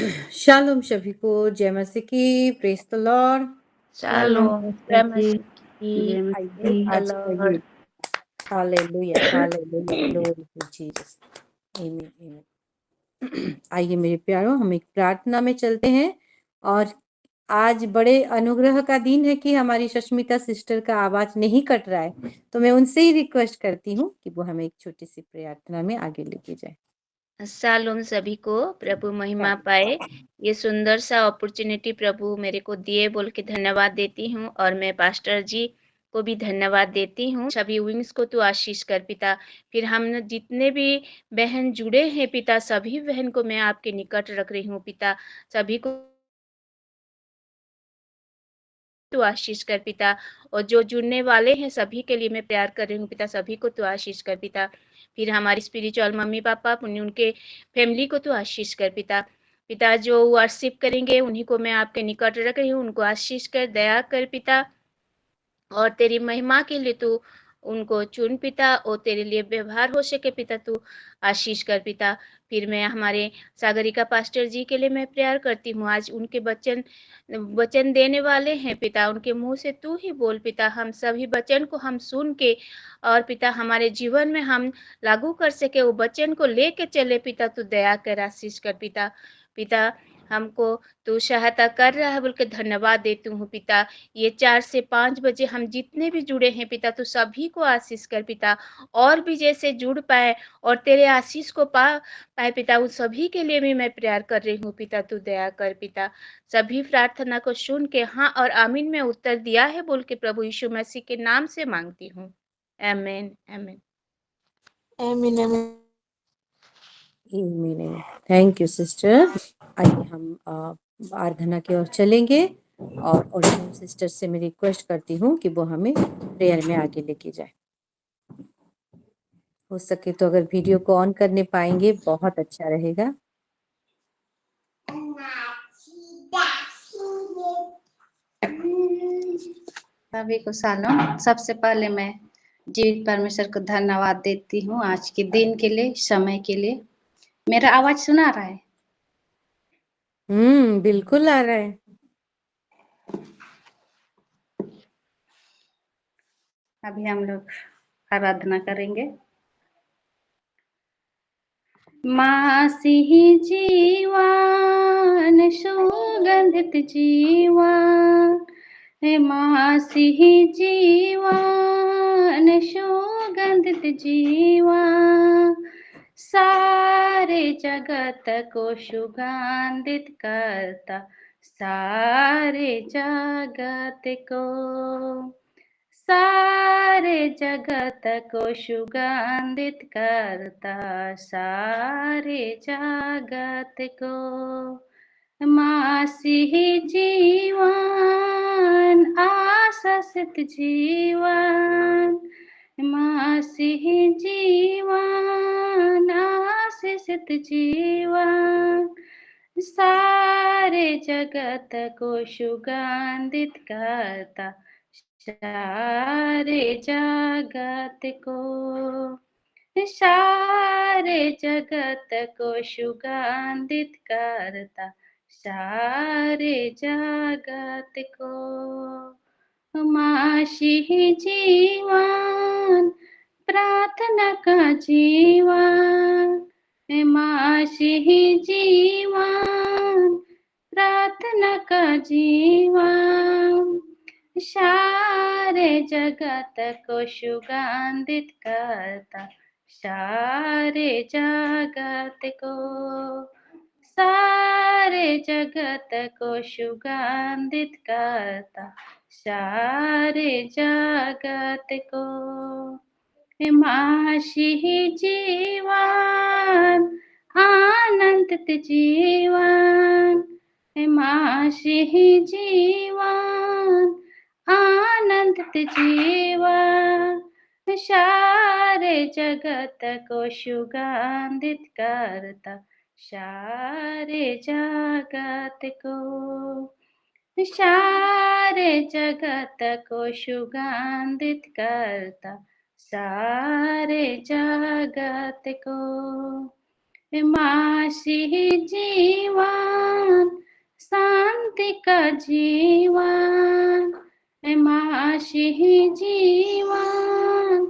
Shalom सभी को, जय मसीह की, प्रेज द लॉर्ड। शालोम, जय मसीह की, आइए प्रेज द आज का ये lord. Hallelujah hallelujah, glory to Jesus, आमीन आमीन। आइए मेरे प्यारों, हम एक प्रार्थना में चलते हैं। और आज बड़े अनुग्रह का दिन है कि हमारी सष्मिता सिस्टर का आवाज नहीं कट रहा है, तो मैं उनसे ही रिक्वेस्ट करती हूँ कि वो हमें एक छोटी सी प्रार्थना में आगे लेके जाए। शालोम सभी को, प्रभु महिमा पाए। ये सुंदर सा अपॉर्चुनिटी प्रभु मेरे को दिए बोल के धन्यवाद देती हूँ, और मैं पास्टर जी को भी धन्यवाद देती हूँ। सभी विंग्स को तू आशीष कर पिता। फिर हम जितने भी बहन जुड़े हैं पिता, सभी बहन को मैं आपके निकट रख रही हूँ पिता। सभी को तू आशीष कर पिता, और जो जुड़ने वाले हैं सभी के लिए मैं प्यार कर रही हूँ पिता। सभी को तू आशीष कर पिता। फिर हमारी स्पिरिचुअल मम्मी पापा, उनके फैमिली को तू आशीष कर पिता। पिता जो वर्शिप करेंगे उन्हीं को मैं आपके निकट रख रही हूँ, उनको आशीष कर, दया कर पिता। और तेरी महिमा के लिए तू उनको चुन पिता, और तेरे लिए व्यवहार हो सके पिता, तू आशीष कर पिता। फिर मैं हमारे सागरिका पास्टर जी के लिए मैं प्रेयर करती हूँ। आज उनके वचन देने वाले हैं पिता, उनके मुंह से तू ही बोल पिता। हम सभी वचन को हम सुन के, और पिता हमारे जीवन में हम लागू कर सके, वो वचन को लेके चले पिता। तू दया कर, आशीष कर पिता। पिता हमको तू सहायता कर रहा है बोल के धन्यवाद देती हूँ पिता। ये 4 से 5 बजे हम जितने भी जुड़े हैं पिता, तू सभी को आशीष कर पिता। और भी जैसे जुड़ पाए और तेरे आशीष को पा पाए पिता, उन सभी के लिए भी मैं प्रेयर कर रही हूँ पिता। तू दया कर पिता। सभी प्रार्थना को सुन के हाँ और आमीन में उत्तर दिया है बोल के प्रभु यीशु मसीह के नाम से मांगती हूँ। आमीन आमीन आमीन आमीन। Thank you sister. आइए हम आराधना की ओर चलेंगे, और ओरिजिनल सिस्टर से मैं रिक्वेस्ट करती हूँ कि वो हमें प्रेयर में आगे लेके जाए। हो सके तो अगर वीडियो को ऑन करने पाएंगे बहुत अच्छा रहेगा। सभी को सलाम। सबसे पहले मैं जीवित परमेश्वर को धन्यवाद देती हूँ आज के दिन के लिए, समय के लिए। मेरा आवाज सुना रहा है? बिल्कुल आ रहा है। अभी हम लोग आराधना करेंगे। मासी जीवन सुगंधित जीवन, मासी जीवन सुगंधित जीवन, सारे जगत को सुगंधित करता, सारे जगत को, सारे जगत को सुगंधित करता, सारे जगत को। मासीही जीवन आशासित जीवन, मासीही जीवन आशीषित जीवन, सारे जगत को सुगंधित करता, सारे जगत को, सारे जगत को सुगंधित करता, सारे जगत को। मासी जीवन प्रार्थना का जीवन, मासी जीवन प्रार्थना का जीवन, सारे जगत को सुगंधित करता, सारे जगत को, सारे जगत को सुगंधित करता, सारे जगत को। मासी जीवन आनंदित जीवन, मासी जीवन आनंदित जीवन, सारे जगत को सुगंधित करता, सारे जगत को, सारे जगत को सुगंधित करता, सारे जगत को। मसीह जीवन शांति का जीवन, मसीह जीवन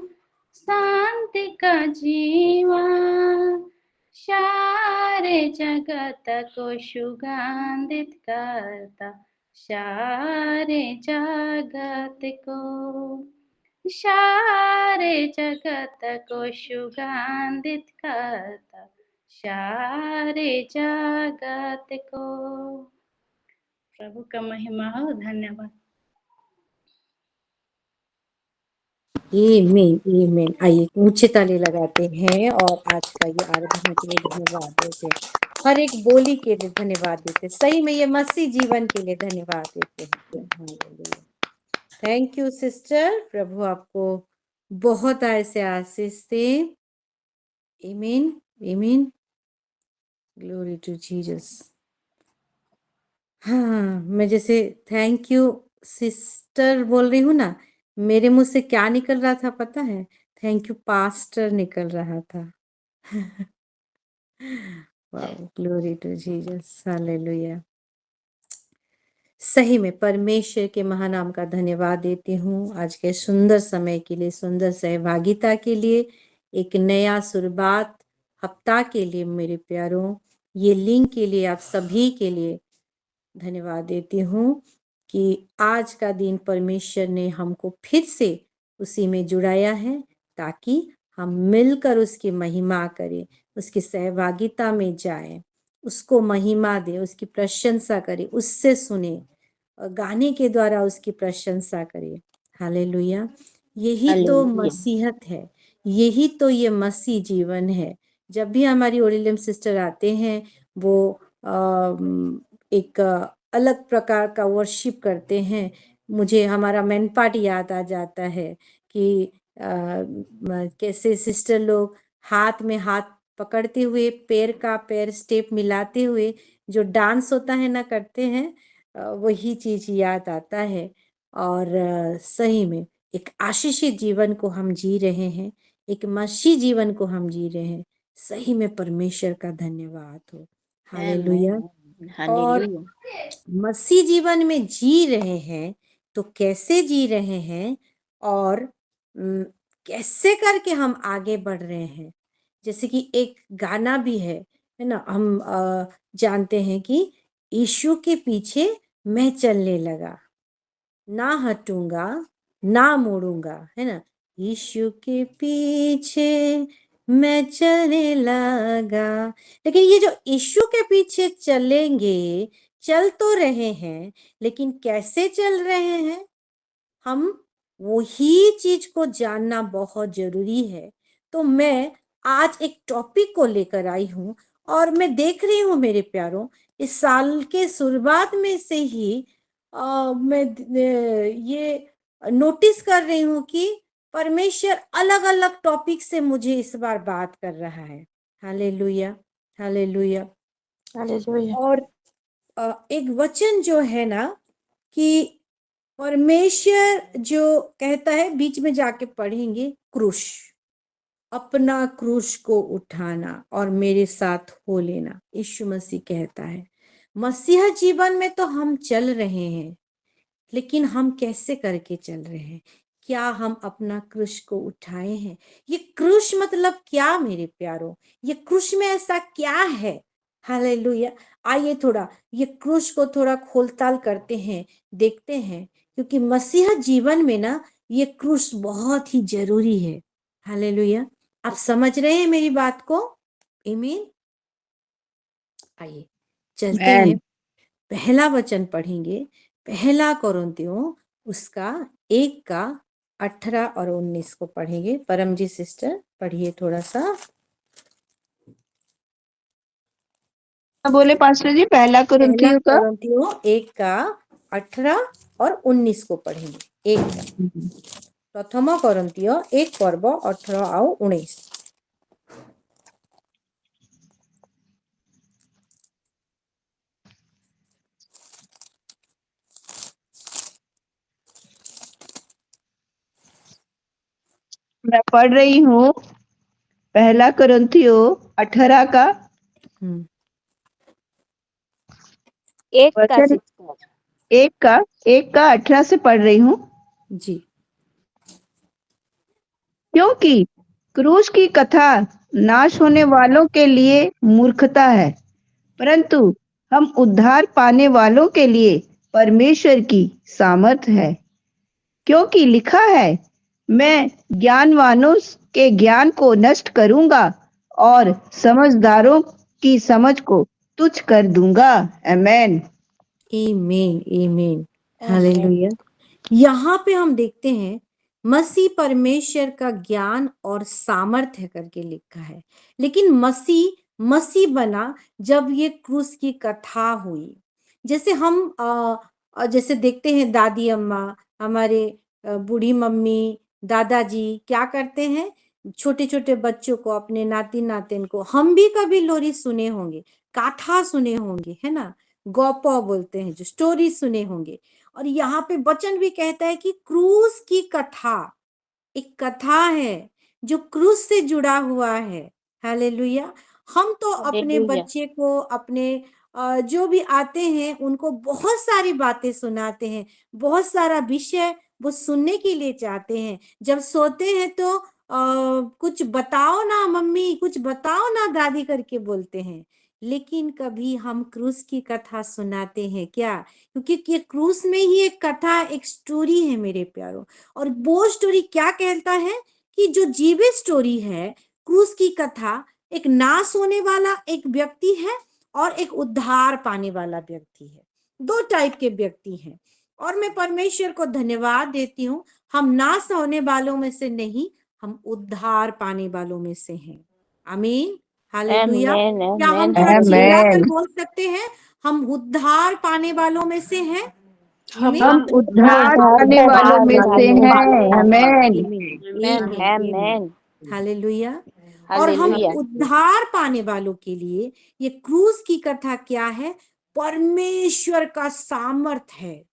शांति का जीवन, सारे जगत को सुगंधित करता, सारे जगत को, सारे जगत को सुगंधित करता, सारे जगत को। प्रभु का महिमा हो। धन्यवाद। आमीन आमीन। आइए ऊंचे ताली लगाते हैं और आज का ये आराधना के लिए धन्यवाद देते हैं, हर एक बोली के लिए धन्यवाद देते हैं, सही में ये मसीह जीवन के लिए धन्यवाद देते हैं। थैंक यू सिस्टर, प्रभु आपको बहुत ऐसे आशीष दे। आमीन आमीन। Glory to Jesus. हाँ, मैं जैसे थैंक यू सिस्टर बोल रही हूँ ना, मेरे मुंह से क्या निकल रहा था पता है? थैंक यू पास्टर निकल रहा था। Wow, glory to Jesus, hallelujah. सही में परमेश्वर के महानाम का धन्यवाद देती हूँ आज के सुंदर समय के लिए, सुंदर सहभागिता के लिए, एक नया शुरुआत हफ्ता के लिए मेरे प्यारों, ये लिंक के लिए आप सभी के लिए धन्यवाद देती हूँ कि आज का दिन परमेश्वर ने हमको फिर से उसी में जुड़ाया है ताकि हम मिलकर उसकी महिमा करें, उसकी सहभागिता में जाएं, उसको महिमा दें, उसकी प्रशंसा करें, उससे सुने और गाने के द्वारा उसकी प्रशंसा करें। हालेलुया। यही तो हालेलुया। मसीहत है, यही तो ये मसीह जीवन है। जब भी हमारी ओरिलम सिस्टर आते हैं वो एक अलग प्रकार का वर्शिप करते हैं। मुझे हमारा मैनपाट याद आ जाता है कि कैसे सिस्टर लोग हाथ में हाथ पकड़ते हुए पैर का पैर स्टेप मिलाते हुए जो डांस होता है ना करते हैं, वही चीज याद आता है। और सही में एक आशीषित जीवन को हम जी रहे हैं, एक मसीह जीवन को हम जी रहे हैं। सही में परमेश्वर का धन्यवाद हो। हालेलुया। और हालेलुया। मसीह जीवन में जी रहे हैं तो कैसे जी रहे हैं और कैसे करके हम आगे बढ़ रहे हैं। जैसे कि एक गाना भी है ना, हम जानते हैं कि यीशु के पीछे मैं चलने लगा, ना हटूंगा ना मुड़ूंगा, है ना। यीशु के पीछे मैं चलने लगा। लेकिन ये जो यीशु के पीछे चलेंगे, चल तो रहे हैं लेकिन कैसे चल रहे हैं, हम वही चीज को जानना बहुत जरूरी है। तो मैं आज एक टॉपिक को लेकर आई हूं और मैं देख रही हूं मेरे प्यारों, इस साल के शुरुआत में से ही मैं ये नोटिस कर रही हूँ कि परमेश्वर अलग अलग टॉपिक से मुझे इस बार बात कर रहा है। Hallelujah hallelujah. हालेलुया। और एक वचन जो है ना कि परमेश्वर जो कहता है, बीच में जाके पढ़ेंगे, क्रूश, अपना क्रूश को उठाना और मेरे साथ हो लेना। यीशु मसीह कहता है मसीहा जीवन में तो हम चल रहे हैं, लेकिन हम कैसे करके चल रहे हैं? क्या हम अपना क्रूश को उठाए हैं? ये क्रूश मतलब क्या मेरे प्यारों? ये क्रूश में ऐसा क्या है? हालेलुया। आइए थोड़ा ये क्रूश को थोड़ा खोलताल करते हैं, देखते हैं, क्योंकि मसीहा जीवन में ना ये क्रूश बहुत ही जरूरी है। हालेलुया। आप समझ रहे हैं मेरी बात को? आमीन। आइए चलते हैं, पहला वचन पढ़ेंगे, पहला कोरिन्थियों उसका 1 का 18 और 19 को पढ़ेंगे। परमजीत सिस्टर पढ़िए थोड़ा सा। बोले पास्टर जी, पहला पहला कुरिन्थियों का कोरिन्थियों 1 का 18 और 19 को पढ़ेंगे। 1 का प्रथम कोरिन्थियों 1 पर्व 18 और 19। मैं पढ़ रही हूँ। पहला कुरिन्थियों 18 का हम्म, एक का वचन 6 एक का 18 से पढ़ रही हूँ। जी। क्योंकि क्रूस की कथा नाश होने वालों के लिए मूर्खता है, परंतु हम उद्धार पाने वालों के लिए परमेश्वर की सामर्थ है। क्योंकि लिखा है, मैं ज्ञानवानों के ज्ञान को नष्ट करूंगा और समझदारों की समझ को तुच्छ कर दूंगा। आमेन। आमीन, आमीन, हालेलुया। यहाँ पे हम देखते हैं मसीह परमेश्वर का ज्ञान और सामर्थ्य करके लिखा है, लेकिन मसीह बना जब ये क्रूस की कथा हुई। जैसे हम जैसे देखते हैं दादी अम्मा, हमारे बूढ़ी मम्मी, दादाजी क्या करते हैं, छोटे छोटे बच्चों को, अपने नाती नातिन को, हम भी कभी लोरी सुने होंगे, कथा सुने होंगे, है ना, गौपा बोलते हैं, जो स्टोरी सुने होंगे। और यहाँ पे वचन भी कहता है कि क्रूस की कथा एक कथा है जो क्रूस से जुड़ा हुआ है। हालेलुया। हम तो अपने हालेलुया। बच्चे को, अपने जो भी आते हैं उनको बहुत सारी बातें सुनाते हैं, बहुत सारा विषय वो सुनने के लिए चाहते हैं। जब सोते हैं तो कुछ बताओ ना मम्मी, कुछ बताओ ना दादी करके बोलते हैं। लेकिन कभी हम क्रूस की कथा सुनाते हैं क्या? क्योंकि ये क्रूस में ही एक कथा, एक स्टोरी है मेरे प्यारों। और वो स्टोरी क्या कहता है कि जो जीवित स्टोरी है, क्रूस की कथा, एक नाश होने वाला एक व्यक्ति है और एक उद्धार पाने वाला व्यक्ति है। दो टाइप के व्यक्ति हैं। और मैं परमेश्वर को धन्यवाद देती हूँ, हम नाश होने वालों में से नहीं, हम उद्धार पाने वालों में से हैं। आमीन, हालेलुया। आमेन, क्या हम आमेन, थोड़ा हालेलुया। चिल्लाकर आमेन। बोल सकते हैं, हम उद्धार पाने वालों में से हैं? आमीन, हम उद्धार पाने वालों में से हैं। आमेन। आमेन, आमेन, हालेलुया। और हम हालेलुया। उद्धार पाने वालों के लिए ये क्रूस की कथा क्या है? परमेश्वर का सामर्थ है।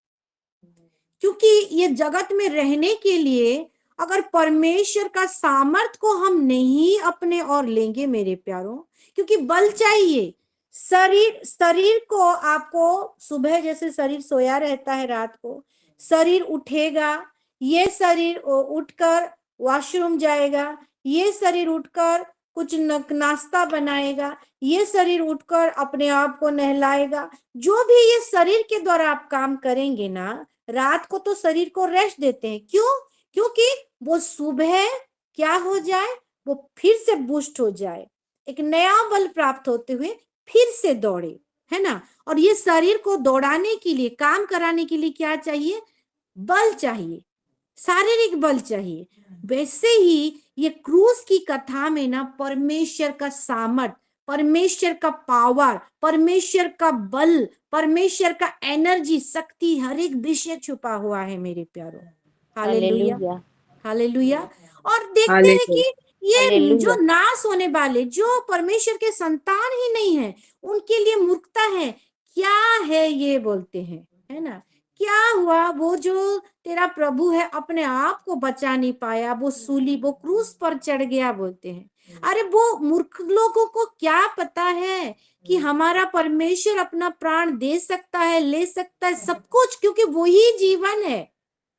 क्योंकि ये जगत में रहने के लिए अगर परमेश्वर का सामर्थ को हम नहीं अपने और लेंगे मेरे प्यारों, क्योंकि बल चाहिए। शरीर को, आपको सुबह जैसे शरीर सोया रहता है, रात को शरीर उठेगा, ये शरीर उठकर वॉशरूम जाएगा, ये शरीर उठकर कुछ नाश्ता बनाएगा, ये शरीर उठकर अपने आप को नहलाएगा। जो भी ये शरीर के द्वारा आप काम करेंगे ना, रात को तो शरीर को रेस्ट देते हैं। क्यों? क्योंकि वो सुबह क्या हो जाए, वो फिर से बूस्ट हो जाए, एक नया बल प्राप्त होते हुए फिर से दौड़े, है ना। और ये शरीर को दौड़ाने के लिए, काम कराने के लिए क्या चाहिए? बल चाहिए, शारीरिक बल चाहिए। वैसे ही ये क्रूस की कथा में ना परमेश्वर का सामर्थ, परमेश्वर का पावर, परमेश्वर का बल, परमेश्वर का एनर्जी, शक्ति, हर एक विषय छुपा हुआ है मेरे प्यारों। Hallelujah, hallelujah, hallelujah. और देखते हैं हालेलुया। कि ये जो हालेलुया। नाश होने वाले, जो परमेश्वर के संतान ही नहीं है, उनके लिए मूर्खता है। क्या है ये बोलते हैं, है ना। क्या हुआ, वो जो तेरा प्रभु है अपने आप को बचा नहीं पाया, वो सूली, वो क्रूस पर चढ़ गया बोलते हैं। अरे वो मूर्ख लोगों को क्या पता है कि हमारा परमेश्वर अपना प्राण दे सकता है, ले सकता है सब कुछ, क्योंकि वो ही जीवन है।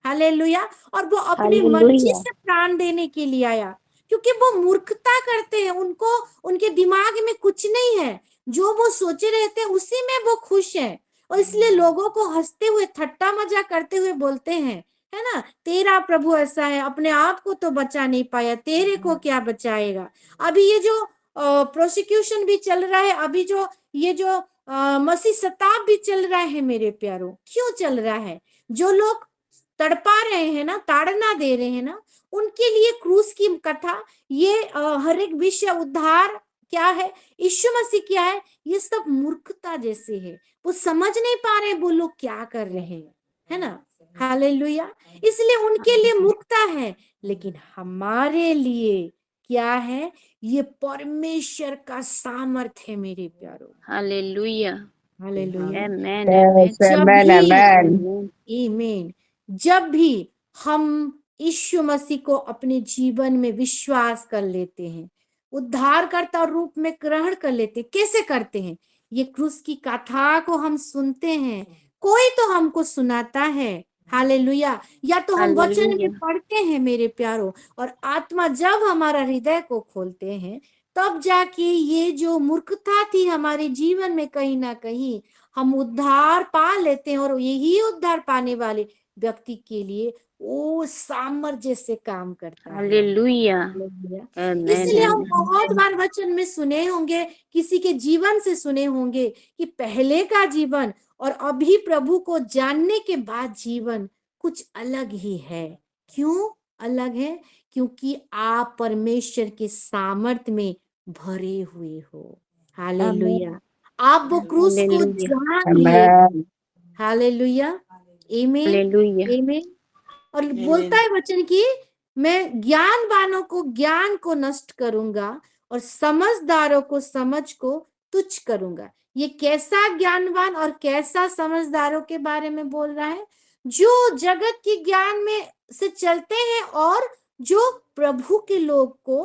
हालेलुया। और वो अपनी मर्जी हालेलुया। से प्राण देने के लिए आया, क्योंकि वो मूर्खता करते हैं, उनको, उनके दिमाग में कुछ नहीं है, जो वो सोचे रहते हैं उसी में वो खुश है। और इसलिए लोगों को हंसते हुए, ठट्टा मजाक करते हुए बोलते हैं, है ना, तेरा प्रभु ऐसा है, अपने आप को तो बचा नहीं पाया, तेरे को क्या बचाएगा। अभी ये जो प्रोसिक्यूशन भी चल रहा है, अभी जो ये जो मसीह सताप भी चल रहा है मेरे प्यारों, क्यों चल रहा है? जो लोग तड़पा रहे हैं ना, ताड़ना दे रहे हैं ना, उनके लिए क्रूस की कथा, ये हर एक विषय, उद्धार क्या है, यीशु मसीह क्या है, ये सब मूर्खता जैसे है। वो समझ नहीं पा रहे वो लोग क्या कर रहे हैं, है ना। हालेलुया। इसलिए उनके लिए मूर्खता है, लेकिन हमारे लिए क्या है? ये परमेश्वर का सामर्थ है मेरे प्यारों। हालेलुया। हालेलुया। आमेन, आमेन, जब आमेन। भी, आमेन। आमीन, जब भी हम यीशु मसीह को अपने जीवन में विश्वास कर लेते हैं, उद्धारकर्ता रूप में ग्रहण कर लेते। कैसे करते हैं? ये क्रूस की कथा को हम सुनते हैं, कोई तो हमको सुनाता है, हालेलुया, या तो हम वचन में हालेलुया। पढ़ते हैं मेरे प्यारों, और आत्मा जब हमारा हृदय को खोलते हैं, तब जाके ये जो मूर्खता थी हमारे जीवन में कहीं ना कहीं हम उद्धार पा लेते हैं, और यही उद्धार पाने वाले व्यक्ति के लिए वो सामर्थ्य से काम करता है। हालेलुया। हालेलुया। आमेन, इसलिए हम आमेन। बहुत बार वचन में सुने होंगे, किसी के जीवन से सुने होंगे कि पहले का जीवन और अभी प्रभु को जानने के बाद जीवन कुछ अलग ही है। क्यों अलग है? क्योंकि आप परमेश्वर के सामर्थ्य में भरे हुए हो। हालेलुया। आप वो क्रूस को हालेलुया। जान लिए। Amen. हालेलुया। आमीन। हालेलुया। आमीन। और बोलता है वचन की मैं ज्ञानवानों को ज्ञान को नष्ट करूंगा और समझदारों को समझ को तुच्छ करूंगा। ये कैसा ज्ञानवान और कैसा समझदारों के बारे में बोल रहा है? जो जगत के ज्ञान में से चलते हैं और जो प्रभु के लोग को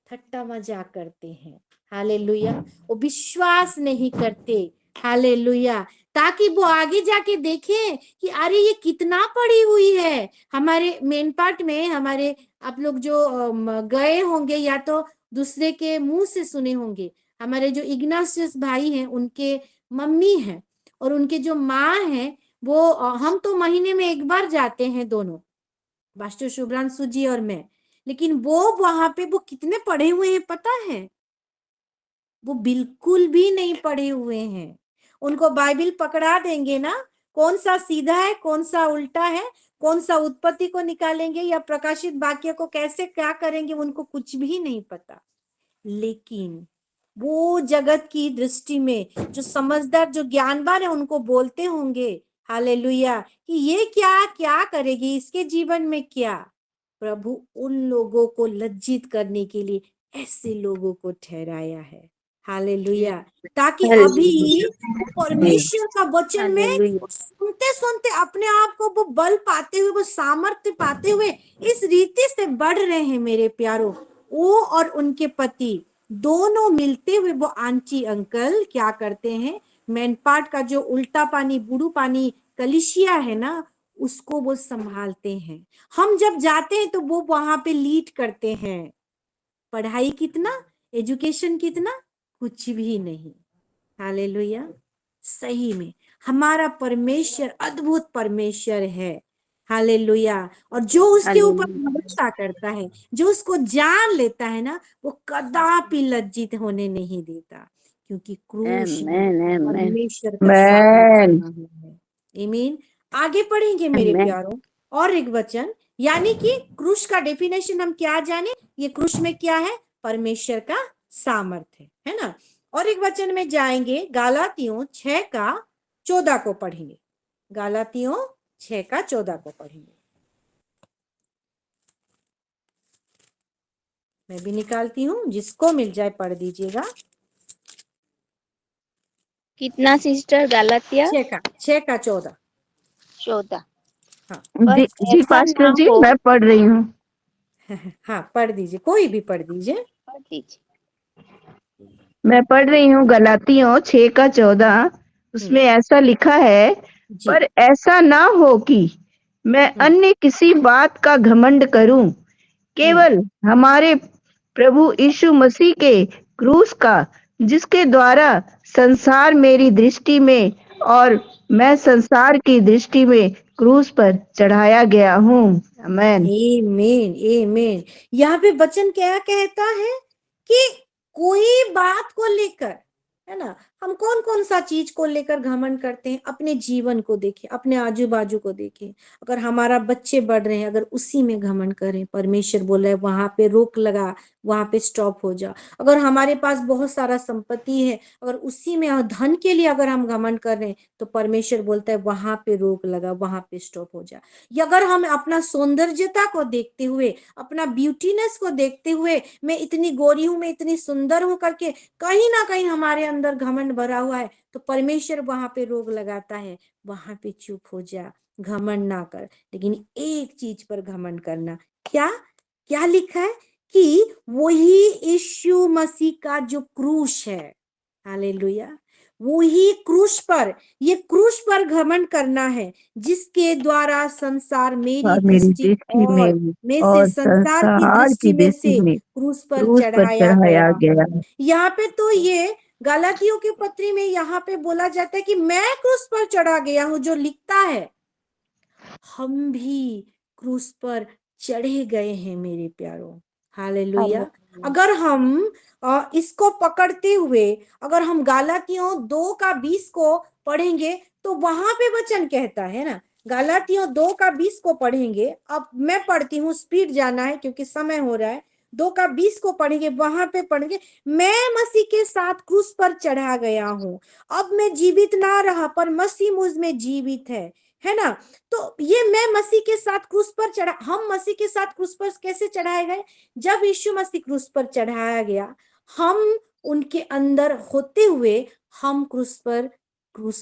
ठट्टा मजाक करते हैं। हालेलुया। वो विश्वास नहीं करते। हालेलुया। ताकि वो आगे जाके देखें कि अरे ये कितना पढ़ी हुई है। हमारे मेन पार्ट में हमारे आप लोग जो गए होंगे या तो दूसरे के मुंह से सुने होंगे, हमारे जो इग्नाशियस भाई हैं उनके मम्मी हैं और उनके जो माँ हैं वो हम तो महीने में एक बार जाते हैं दोनों, पास्टर शुभ्रांशु जी और मैं, लेकिन वो वहां पे वो कितने पढ़े हुए हैं पता है? वो बिल्कुल भी नहीं पढ़े हुए हैं। उनको बाइबल पकड़ा देंगे ना, कौन सा सीधा है कौन सा उल्टा है, कौन सा उत्पत्ति को निकालेंगे या प्रकाशित वाक्य को कैसे क्या करेंगे, उनको कुछ भी नहीं पता। लेकिन वो जगत की दृष्टि में जो समझदार जो ज्ञानवान है उनको बोलते होंगे हालेलुया कि ये क्या क्या करेगी, इसके जीवन में क्या। प्रभु उन लोगों को लज्जित करने के लिए ऐसे लोगों को ठहराया है। हालेलुया। ताकि अभी वो परमेश्वर का वचन में हालेलुया। सुनते सुनते अपने आप को वो बल पाते हुए, वो सामर्थ्य पाते हुए इस रीति से बढ़ रहे हैं मेरे प्यारों। वो और उनके पति दोनों मिलते हुए वो आंटी अंकल क्या करते हैं, मैनपाट का जो उल्टा पानी बुड़ू पानी कलिशिया है ना, उसको वो संभालते हैं। हम जब जाते हैं तो वो वहां पे लीड करते हैं। पढ़ाई कितना, एजुकेशन कितना, कुछ भी नहीं। हालेलुया। सही में हमारा परमेश्वर अद्भुत परमेश्वर है। हालेलुया। और जो उसके ऊपर हालेलुया। भरोसा करता है, जो उसको जान लेता है ना, वो कदापि लज्जित होने नहीं देता, क्योंकि क्रूस में आमेन, आमेन, परमेश्वर का सामर्थ्य Amen. बना हुआ है। आमीन। आगे पढ़ेंगे मेरे आमेन। प्यारों, और एक वचन, यानी कि क्रूस का डेफिनेशन हम क्या जाने, ये क्रूस में क्या है? परमेश्वर का सामर्थ्य है ना। और एक वचन में जाएंगे, गालातियों 6:14 को पढ़ेंगे। गालातियों 6:14 को पढ़ेंगे। मैं भी निकालती हूँ, जिसको मिल जाए पढ़ दीजिएगा। कितना सिस्टर? गलातिया 6:14। 14। हाँ पर जी ऐसा पास्टर ना जी हो। मैं पढ़ रही हूँ। हाँ पढ़ दीजिए, कोई भी पढ़ दीजिए। पढ़ दीजिए। मैं पढ़ रही हूँ गलातियों 6:14। उसमें ऐसा लिखा है, जी। पर ऐसा ना हो कि मैं अन्य किसी बात का घमंड करूं, केवल हमारे प्रभु यीशु मसीह के क्रूस का, जिसके द्वारा संसार मेरी दृष्टि में और मैं संसार की दृष्टि में क्रूस पर चढ़ाया गया हूँ। आमेन। आमीन आमीन। यहाँ पे वचन क्या कहता है कि कोई बात को लेकर, है ना, हम कौन कौन सा चीज को लेकर घमंड करते हैं? अपने जीवन को देखें, अपने आजू बाजू को देखें। अगर हमारा बच्चे बढ़ रहे हैं, अगर उसी में घमंड करें, परमेश्वर बोल रहा है वहां पे रोक लगा, वहां पे स्टॉप हो जा। अगर हमारे पास बहुत सारा संपत्ति है, अगर उसी में धन के लिए अगर हम घमंड कर रहे हैं, तो परमेश्वर बोलता है वहां पे रोक लगा, वहां पे स्टॉप हो जा। या अगर हम अपना सौंदर्यता को देखते हुए, अपना ब्यूटीनेस को देखते हुए, मैं इतनी गोरी हूं, मैं इतनी सुंदर हूं करके कहीं ना कहीं हमारे अंदर घमंड भरा हुआ है, तो परमेश्वर वहां पे रोक लगाता है, वहां पे चुप हो जा, घमंड ना कर। लेकिन एक चीज पर घमंड करना, क्या क्या लिखा है कि वही यीशु मसीह का जो क्रूस है, हालेलुया, वही क्रूस पर, ये क्रूस पर घमंड करना है, जिसके द्वारा संसार मेरी और मेरी दृष्टि दृष्टि और में से और संसार की संसार दृष्टि की में दृष्टि से में क्रूस पर क्रूस पर चढ़ाया चढ़ाया गया गया हूँ। यहाँ पे तो ये गलातियों की पत्री में यहाँ पे बोला जाता है कि मैं क्रूस पर चढ़ा गया हूँ, जो लिखता है हम भी क्रूस पर चढ़े गए हैं मेरे प्यारों, हालेलुया। अगर हम इसको पकड़ते हुए अगर हम गलातियों 2:20 को पढ़ेंगे तो वहां पे वचन कहता है ना, गलातियों 2:20 को पढ़ेंगे। अब मैं पढ़ती हूँ, स्पीड जाना है क्योंकि समय हो रहा है। 2:20 को पढ़ेंगे, वहां पे पढ़ेंगे, मैं मसीह के साथ क्रूस पर चढ़ा गया हूँ, अब मैं जीवित ना रहा पर मसीह मुझ में जीवित है ना। तो ये मैं मसीह के साथ क्रूस पर चढ़ा, हम मसीह के साथ क्रूस पर कैसे चढ़ाए गए? जब यीशु मसीह क्रूस पर चढ़ाया गया, हम उनके अंदर होते हुए हम क्रूस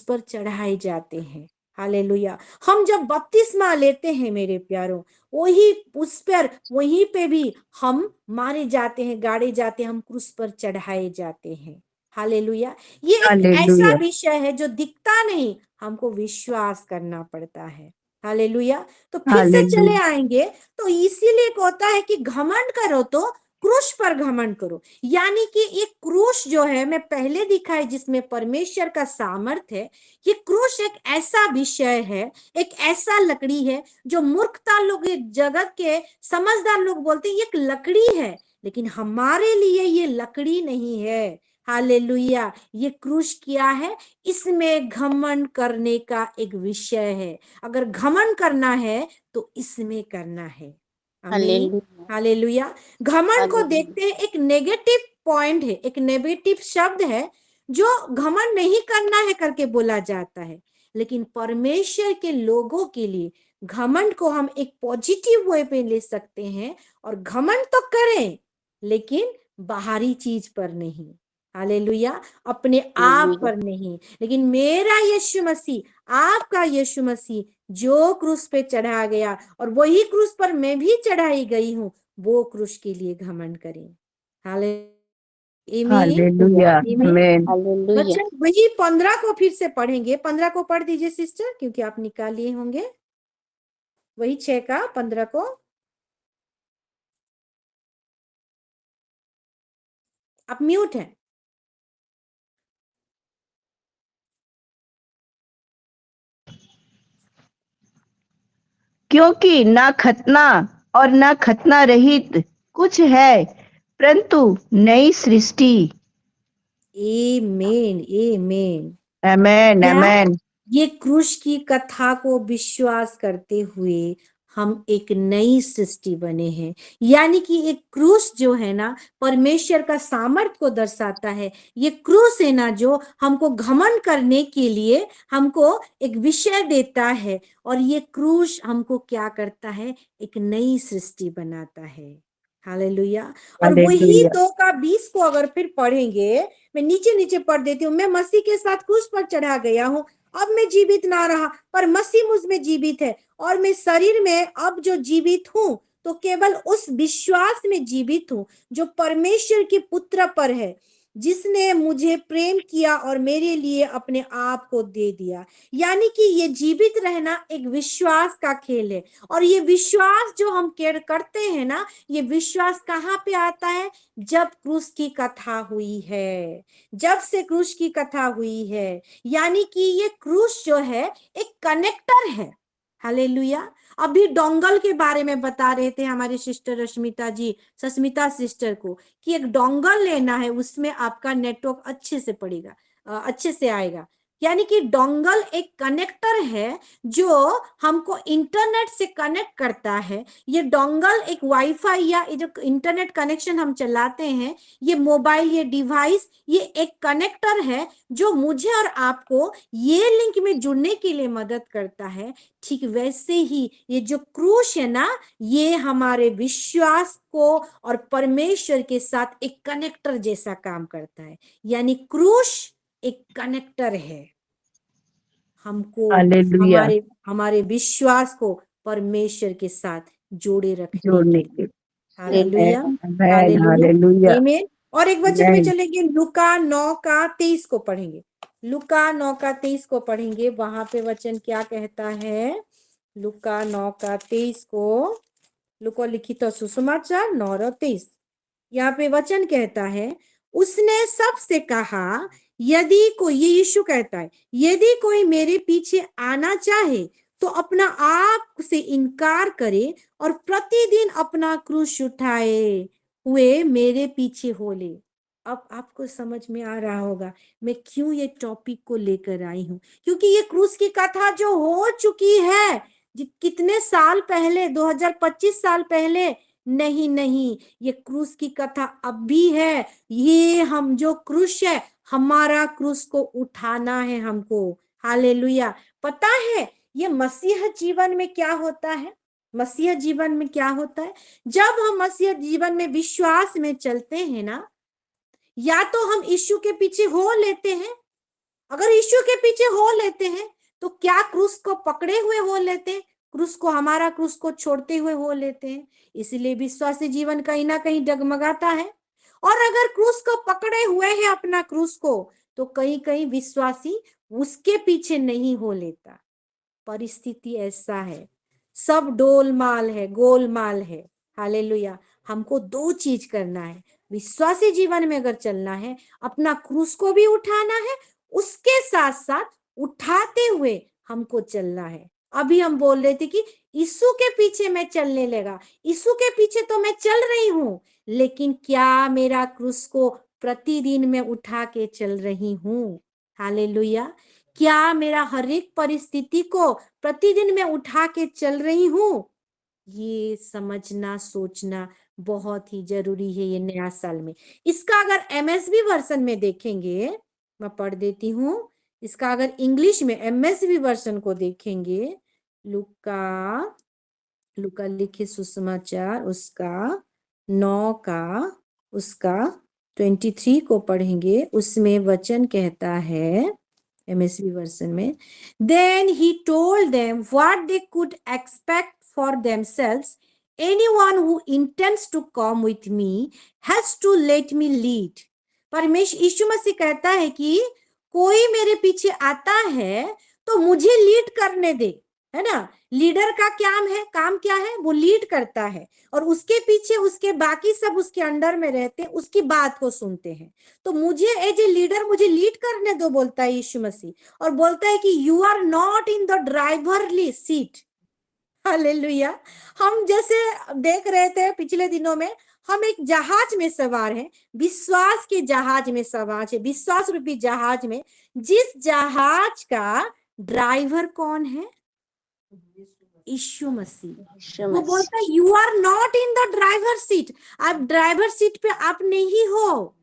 पर चढ़ाए जाते हैं, हालेलुया। हम जब बपतिस्मा लेते हैं मेरे प्यारों, वही उस पर वहीं पे भी हम मारे जाते हैं, गाड़े जाते हैं, हम क्रूस पर चढ़ाए जाते हैं, हालेलुया। ये एक ऐसा हालेलुया। विषय है जो दिखता नहीं, हमको विश्वास करना पड़ता है, हालेलुया। तो फिर से चले हालेलुया। आएंगे, तो इसीलिए कहता है कि घमंड करो तो क्रूस पर घमंड करो। यानी कि ये क्रूस जो है, मैं पहले दिखाई, जिसमें परमेश्वर का सामर्थ है। ये क्रूस एक ऐसा विषय है, एक ऐसा लकड़ी है जो मूर्खता लोग, जगत के समझदार लोग बोलते हैं ये एक लकड़ी है, लेकिन हमारे लिए ये लकड़ी नहीं है, हालेलुया। ये क्रूस क्या है? इसमें घमंड करने का एक विषय है। अगर घमंड करना है तो इसमें करना है, आमीन, हालेलुया, हालेलुया। घमंड को हालेलुया, देखते हैं, एक नेगेटिव पॉइंट है, एक नेगेटिव शब्द है जो घमंड नहीं करना है करके बोला जाता है। लेकिन परमेश्वर के लोगों के लिए घमंड को हम एक पॉजिटिव वे पे ले सकते हैं, और घमंड तो करें लेकिन बाहरी चीज पर नहीं, हालेलुया, अपने आप हालेलुया, पर नहीं। लेकिन मेरा यीशु मसीह, आपका यीशु मसीह जो क्रूस पे चढ़ा गया, और वही क्रूस पर मैं भी चढ़ाई गई हूँ, वो क्रूस के लिए घमंड करें, आमीन, हालेलुया। आमीन। आमेन। हालेलुया। बच्चा वही 15 को फिर से पढ़ेंगे, 15 को पढ़ दीजिए सिस्टर, क्योंकि आप निकालिए होंगे। वही 6 का 15 को आप म्यूट हैं। क्योंकि ना खतना और ना खतना रहित कुछ है, परंतु नई सृष्टि। आमीन, आमीन। आमेन। क्या आमेन। ये क्रूस की कथा को विश्वास करते हुए हम एक नई सृष्टि बने हैं? यानी कि एक क्रूस जो है ना, परमेश्वर का सामर्थ को दर्शाता है। ये क्रूस है ना, जो हमको घमंड करने के लिए हमको एक विषय देता है, और ये क्रूस हमको क्या करता है? एक नई सृष्टि बनाता है, हालेलुया। और वही हालेलुया। 2:20 को अगर फिर पढ़ेंगे, मैं नीचे नीचे पढ़ देती हूँ। मैं मसीह के साथ क्रूस पर चढ़ा गया हूँ, अब मैं जीवित ना रहा पर मसीह मुझ में जीवित है, और मैं शरीर में अब जो जीवित हूँ तो केवल उस विश्वास में जीवित हूँ जो परमेश्वर के पुत्र पर है, जिसने मुझे प्रेम किया और मेरे लिए अपने आप को दे दिया। यानी कि ये जीवित रहना एक विश्वास का खेल है, और ये विश्वास जो हम केयर करते हैं ना, ये विश्वास कहाँ पे आता है? जब क्रूस की कथा हुई है, जब से क्रूस की कथा हुई है। यानी कि ये क्रूस जो है एक कनेक्टर है, हालेलुया। अभी डोंगल के बारे में बता रहे थे हमारे सिस्टर रश्मिता जी, सस्मिता सिस्टर को, कि एक डोंगल लेना है, उसमें आपका नेटवर्क अच्छे से पड़ेगा, अच्छे से आएगा। यानी कि डोंगल एक कनेक्टर है जो हमको इंटरनेट से कनेक्ट करता है। ये डोंगल एक वाईफाई या ये जो इंटरनेट कनेक्शन हम चलाते हैं, ये मोबाइल, ये डिवाइस, ये एक कनेक्टर है जो मुझे और आपको ये लिंक में जुड़ने के लिए मदद करता है। ठीक वैसे ही ये जो क्रूस है ना, ये हमारे विश्वास को और परमेश्वर के साथ एक कनेक्टर जैसा काम करता है। यानी क्रूस एक कनेक्टर है, हमको हालेलुया। हमारे हमारे विश्वास को परमेश्वर के साथ जोड़े रखने जोड़ने के के। लिए, हालेलुया, Amen. Hallelujah, Hallelujah. आमीन। और एक वचन में Amen. चलेंगे, लूका 9:23 को पढ़ेंगे। लूका 9:23 को पढ़ेंगे। वहां पे वचन क्या कहता है? लूका 9:23 को, लूका लिखित सुसमाचार 9:23, यहाँ पे वचन कहता है, उसने सबसे कहा, यदि कोई, ये यीशु कहता है, यदि कोई मेरे पीछे आना चाहे तो अपना आप से इनकार करे और प्रतिदिन अपना क्रूस उठाए हुए मेरे पीछे हो ले। अब आपको समझ में आ रहा होगा मैं क्यों ये टॉपिक को लेकर आई हूं, क्योंकि ये क्रूस की कथा जो हो चुकी है कितने साल पहले, 2025 साल पहले, नहीं, ये क्रूस की कथा अब भी है। ये हम जो क्रूस है, हमारा क्रूस को उठाना है हमको। हालेलुया। पता है ये मसीह जीवन में क्या होता है? मसीह जीवन में क्या होता है? जब हम मसीह जीवन में विश्वास में चलते हैं ना, या तो हम यीशु के पीछे हो लेते हैं। अगर यीशु के पीछे हो लेते हैं तो क्या क्रूस को पकड़े हुए हो लेते हैं? क्रूस को, हमारा क्रूस को छोड़ते हुए हो लेते हैं। इसलिए विश्वासी जीवन कहीं ना कहीं डगमगाता है। और अगर क्रूस को पकड़े हुए हैं, अपना क्रूस को, तो कहीं कहीं विश्वासी उसके पीछे नहीं हो लेता। परिस्थिति ऐसा है, सब डोलमाल है, गोलमाल है। हालेलुया। हमको दो चीज करना है। विश्वासी जीवन में अगर चलना है, अपना क्रूस को भी उठाना है, उसके साथ साथ उठाते हुए हमको चलना है। अभी हम बोल रहे थे कि यीशु के पीछे मैं चलने लगा, यीशु के पीछे तो मैं चल रही हूं, लेकिन क्या मेरा क्रूस को प्रतिदिन मैं उठा के चल रही हूं? हालेलुया। क्या मेरा हर एक परिस्थिति को प्रतिदिन मैं उठा के चल रही हूं? ये समझना, सोचना बहुत ही जरूरी है ये नया साल में। इसका अगर एमएसवी वर्जन में देखेंगे, मैं पढ़ देती हूँ। इसका अगर इंग्लिश में एमएसवी वर्जन को देखेंगे, लूका लिखे सुसमाचार उसका 9 का उसका 23 को पढ़ेंगे। उसमें वचन कहता है एमएसवी वर्जन में, then he told them what they could expect for themselves. Anyone who intends to come with me has to let me lead. परमेश्वर यीशु मसीह कहता है कि कोई मेरे पीछे आता है तो मुझे लीड करने दे, है ना। लीडर का काम क्या है? वो लीड करता है और उसके पीछे उसके बाकी सब उसके अंडर में रहते हैं, उसकी बात को सुनते हैं। तो मुझे एज ए लीडर मुझे लीड करने दो, बोलता है यीशु मसीह। और बोलता है कि you are not in the driver's seat. Hallelujah. हम जैसे देख रहे थे पिछले दिनों में, हम एक जहाज में सवार हैं, विश्वास के जहाज में सवार है, विश्वास रूपी जहाज में। जिस जहाज का ड्राइवर कौन है? यीशु मसीह। वो बोलता है you are not in the driver seat. आप ड्राइवर सीट पे आप नहीं हो।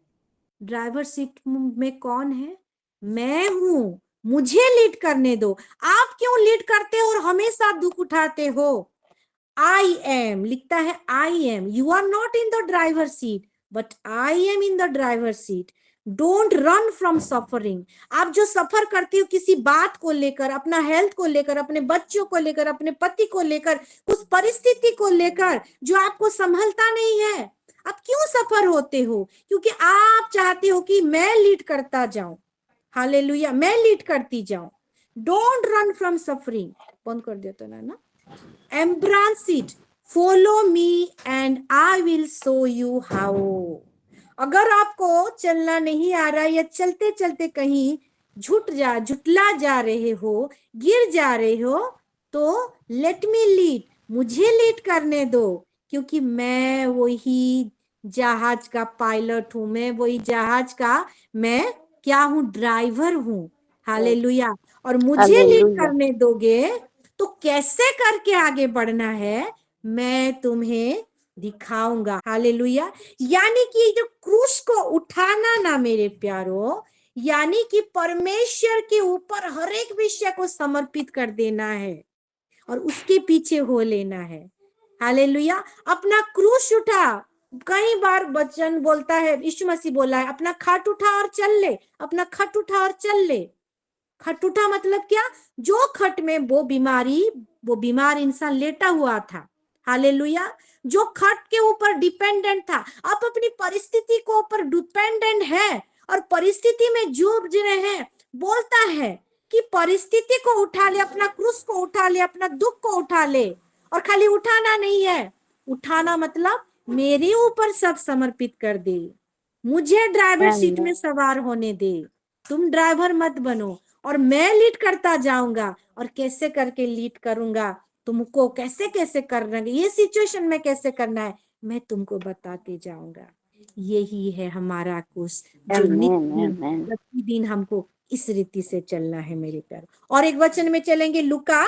ड्राइवर सीट में कौन है? मैं हूं। मुझे लीड करने दो। आप क्यों लीड करते हो और हमेशा दुख उठाते हो? आई एम, लिखता है I am. You are not in the driver seat but I am in the driver seat. Don't run from suffering. आप जो सफर करते हो किसी बात को लेकर, अपना हेल्थ को लेकर, अपने बच्चों को लेकर, अपने पति को लेकर, उस परिस्थिति को लेकर जो आपको संभलता नहीं है, आप क्यों सफर होते हो? क्योंकि आप चाहते हो कि मैं लीड करता जाऊं। हालेलुया, मैं लीड करती जाऊं। Don't run from suffering. बंद कर दिया तो ना। Embrace it, follow me and I will show you how. अगर आपको चलना नहीं आ रहा या चलते चलते कहीं झुटला जा रहे हो, गिर जा रहे हो, तो लेट मी लीड, मुझे लीड करने दो। क्योंकि मैं वही जहाज का पायलट हूं, मैं वही जहाज का मैं क्या हूं? ड्राइवर हूं। हालेलुया। और मुझे लीड करने दोगे तो कैसे करके आगे बढ़ना है मैं तुम्हें दिखाऊंगा। हालेलुया। यानी कि जो क्रूस को उठाना ना मेरे प्यारो, यानी कि परमेश्वर के ऊपर हर एक विषय को समर्पित कर देना है और उसके पीछे हो लेना है। हालेलुया। अपना क्रूस उठा। कई बार वचन बोलता है, यीशु मसीह बोला है, अपना खट उठा और चल ले। अपना खट उठा और चल ले। खट उठा मतलब क्या? जो खट में वो बीमार इंसान लेटा हुआ था, हालेलुया। जो खट के ऊपर डिपेंडेंट था, आप अपनी परिस्थिति को ऊपर डिपेंडेंट है और परिस्थिति में जूझ रहे हैं, बोलता है कि परिस्थिति को उठा ले, अपना क्रूस को उठा ले, अपना दुख को उठा ले। और खाली उठाना नहीं है, उठाना मतलब मेरे ऊपर सब समर्पित कर दे, मुझे ड्राइवर सीट में सवार होने दे, तुम ड्राइवर मत बनो और मैं लीड करता जाऊंगा। और कैसे करके लीड करूंगा, तुमको कैसे कैसे करना है, ये सिचुएशन में कैसे करना है, मैं तुमको बताते जाऊंगा। यही है हमारा कुछ जो प्रतिदिन हमको इस रीति से चलना है मेरे प्यार। और एक वचन में चलेंगे, लुका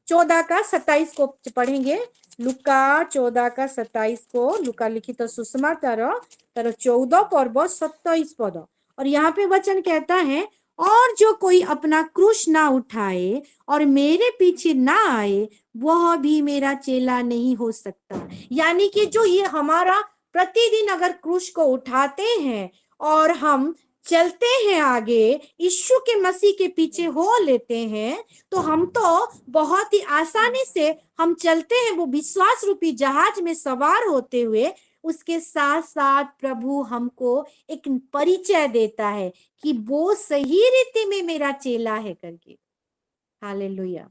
14:27 को पढ़ेंगे। लुका 14:27 को, लुका लिखित सुषमा 14 पर्व 27 पद। और यहाँ पे वचन कहता है, और जो कोई अपना क्रूस ना उठाए और मेरे पीछे ना आए, वह भी मेरा चेला नहीं हो सकता। यानी कि जो ये हमारा प्रतिदिन अगर क्रूस को उठाते हैं और हम चलते हैं आगे, यीशु के मसीह के पीछे हो लेते हैं, तो हम तो बहुत ही आसानी से हम चलते हैं वो विश्वास रूपी जहाज में सवार होते हुए। उसके साथ साथ प्रभु हमको एक परिचय देता है कि वो सही रीति में मेरा चेला है करके। Hallelujah,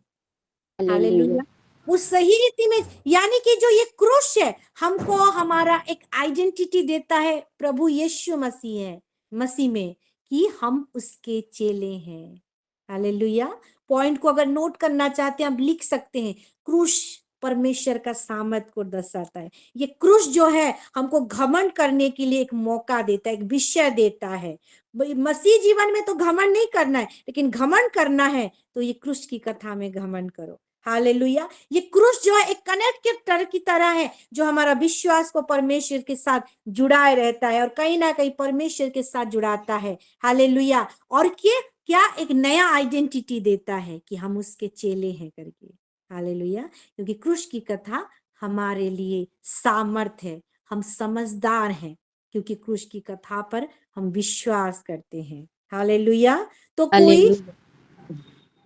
hallelujah. वो सही रीति में, यानी कि जो ये क्रूस है हमको हमारा एक आइडेंटिटी देता है प्रभु यीशु मसीह है, मसीह में, कि हम उसके चेले हैं। हालेलुया। पॉइंट को अगर नोट करना चाहते हैं आप लिख सकते हैं, क्रूस परमेश्वर का सामर्थ को दर्शाता है। ये क्रूस जो है हमको घमंड करने के लिए एक मौका देता है, एक विषय देता है। मसीह जीवन में तो घमंड नहीं करना है, लेकिन घमंड करना है तो ये क्रूस की कथा में घमंड करो। हालेलुया। ये क्रूस जो है एक कनेक्टर की तरह है, जो हमारा विश्वास को परमेश्वर के साथ जुड़ाए रहता है और कहीं ना कहीं परमेश्वर के साथ जुड़ाता है। हालेलुया। और क्या एक नया आइडेंटिटी देता है कि हम उसके चेले हैं करके। हालेलुया। क्योंकि क्रूस की कथा हमारे लिए सामर्थ है, हम समझदार हैं क्योंकि क्रूस की कथा पर हम विश्वास करते हैं। हालेलुया। तो कोई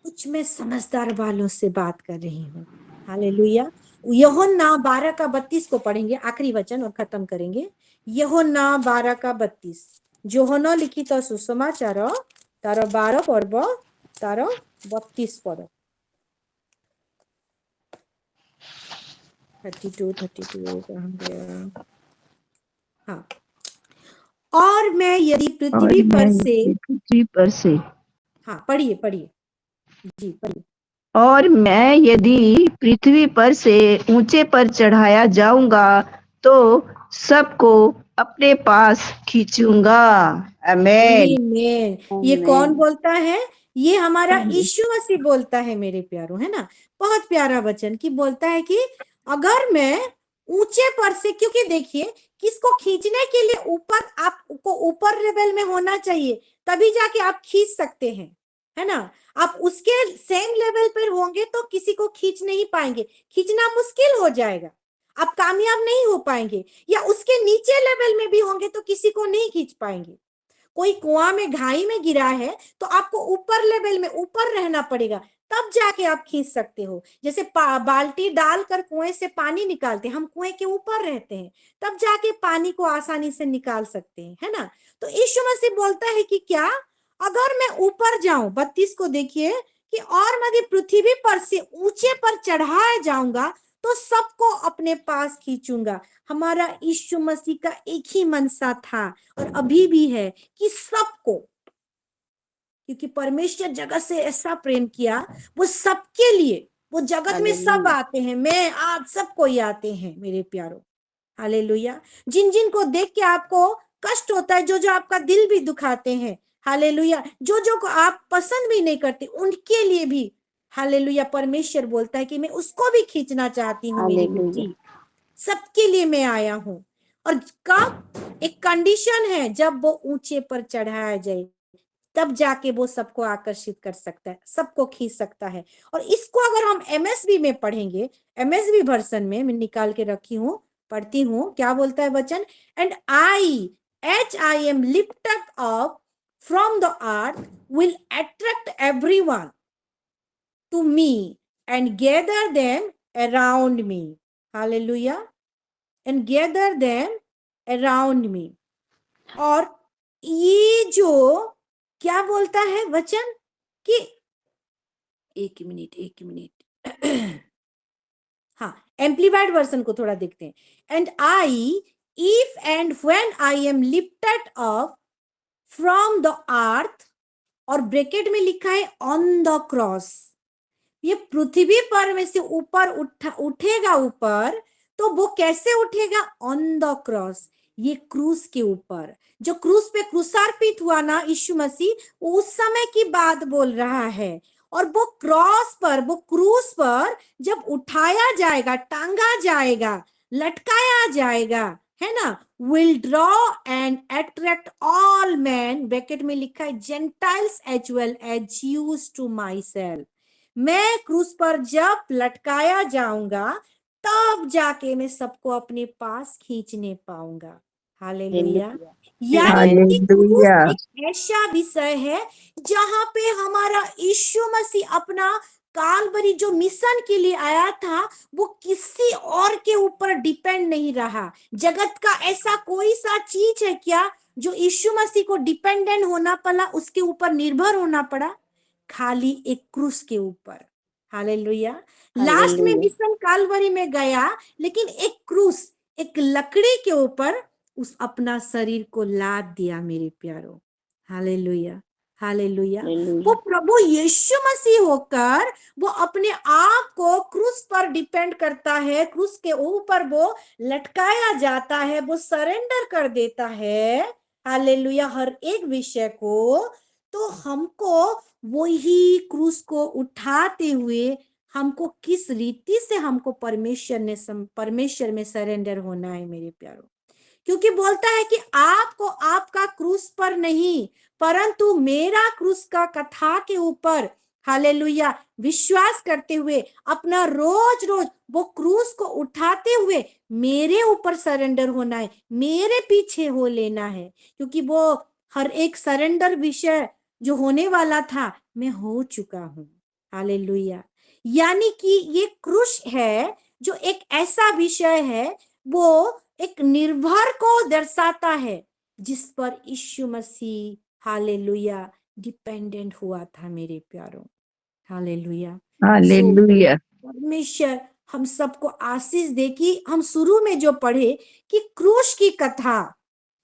कुछ मैं समझदार वालों से बात कर रही हूँ। हालेलुया। यूहन्ना 12:32 को पढ़ेंगे, आखिरी वचन और खत्म करेंगे। यूहन्ना 12:32, यूहन्ना लिखित सुसमाचार तार 12 पर्व तार 32 पद। 32 हाँ। और मैं यदि पृथ्वी पर से हाँ पढ़िए पढ़िए जी पढ़िए। और मैं यदि पृथ्वी पर से ऊंचे पर चढ़ाया जाऊंगा तो सबको अपने पास खींचूंगा। आमीन। आमीन। ये कौन बोलता है? ये हमारा यीशु मसीह बोलता है मेरे प्यारों, है ना। बहुत प्यारा वचन की बोलता है कि अगर मैं ऊंचे पर से, क्योंकि देखिए किसको खींचने के लिए ऊपर, आपको ऊपर लेवल में होना चाहिए तभी जाके आप खींच सकते हैं, है ना। आप उसके सेम लेवल पर होंगे तो किसी को खींच नहीं पाएंगे, खींचना मुश्किल हो जाएगा, आप कामयाब नहीं हो पाएंगे। या उसके नीचे लेवल में भी होंगे तो किसी को नहीं खींच पाएंगे। कोई कुआं में घाई में गिरा है तो आपको ऊपर लेवल में ऊपर रहना पड़ेगा, तब जाके आप खींच सकते हो। जैसे बाल्टी डालकर कुएं से पानी निकालते हैं, हम कुएं के ऊपर रहते हैं तब जाके पानी को आसानी से निकाल सकते हैं, है ना। तो यीशु मसीह बोलता है कि क्या अगर मैं ऊपर जाऊं, 32 को देखिए, कि और मैं पृथ्वी पर से ऊंचे पर चढ़ाया जाऊंगा तो सबको अपने पास खींचूंगा। हमारा यीशु मसीह का एक ही मनसा था और अभी भी है कि सबको, क्योंकि परमेश्वर जगत से ऐसा प्रेम किया, वो सबके लिए, वो जगत में सब आते हैं, मैं आप सब कोई आते हैं मेरे प्यारों। हालेलुया। जिन जिन को देख के आपको कष्ट होता है, जो जो आपका दिल भी दुखाते हैं, हालेलुया, जो जो को आप पसंद भी नहीं करते, उनके लिए भी हालेलुया परमेश्वर बोलता है कि मैं उसको भी खींचना चाहती हूँ मेरी बेटी। सबके लिए मैं आया हूँ। और कब? एक कंडीशन है, जब वो ऊंचे पर चढ़ाया जाए तब जाके वो सबको आकर्षित कर सकता है, सबको खींच सकता है। और इसको अगर हम एमएसबी में पढ़ेंगे, एमएसबी वर्जन में मैं निकाल के रखी हूँ, पढ़ती हूँ, क्या बोलता है वचन? And I am lifted up from the earth will attract everyone to me and gather them around me. Hallelujah, and gather them around me. और ये जो क्या बोलता है वचन कि एक मिनट हाँ, एम्प्लीफाइड वर्जन को थोड़ा देखते हैं। And I, if and when I am lifted up from the earth, और ब्रैकेट में लिखा है ऑन द क्रॉस, ये पृथ्वी पर में से ऊपर उठेगा ऊपर, तो वो कैसे उठेगा? ऑन द क्रॉस, ये क्रूस के ऊपर, जो क्रूस पे क्रूसार्पित हुआ ना यीशु मसीह, उस समय की बात बोल रहा है। और वो क्रॉस पर, वो क्रूस पर जब उठाया जाएगा, टांगा जाएगा, लटकाया जाएगा, है ना, will draw and attract all man, bracket में लिखा है Gentiles as well as Jews to myself. मैं क्रूस पर जब लटकाया जाऊंगा तब जाके मैं सबको अपने पास खींचने पाऊंगा। हालेलुया। यानी कि क्रूस हालेलुया। एक ऐसा विषय है जहां पे हमारा यीशु मसीह अपना कालवरी जो मिशन के लिए आया था, वो किसी और के ऊपर डिपेंड नहीं रहा। जगत का ऐसा कोई सा चीज है क्या जो यीशु मसीह को डिपेंडेंट होना पड़ा, उसके ऊपर निर्भर होना पड़ा? खाली एक क्रूस के ऊपर। हालेलुया। लास्ट में मिशन कालवरी में गया, लेकिन एक क्रूस, एक लकड़ी के ऊपर उस अपना शरीर को लाद दिया मेरे प्यारो। Hallelujah, hallelujah. वो प्रभु यीशु मसीह होकर वो अपने आप को क्रूस पर डिपेंड करता है, क्रूस के ऊपर वो लटकाया जाता है, वो सरेंडर कर देता है। हालेलुया, हर एक विषय को। तो हमको वही क्रूस को उठाते हुए हमको किस रीति से हमको परमेश्वर में सरेंडर होना है मेरे प्यारो। क्योंकि बोलता है कि आपको आपका क्रूस पर नहीं, परंतु मेरा क्रूस का कथा के ऊपर, हालेलुया, विश्वास करते हुए अपना रोज रोज वो क्रूस को उठाते हुए मेरे ऊपर सरेंडर होना है, मेरे पीछे हो लेना है। क्योंकि वो हर एक सरेंडर विषय जो होने वाला था, मैं हो चुका हूं। हालेलुया। यानी कि ये क्रूस है जो एक ऐसा विषय है, वो एक निर्भर को दर्शाता है जिस पर यीशु मसीह, हालेलुया, डिपेंडेंट हुआ था मेरे प्यारों। हालेलुया। हालेलुया। परमेश्वर हम सबको आशीष दे कि हम शुरू में जो पढ़े कि क्रूस की कथा,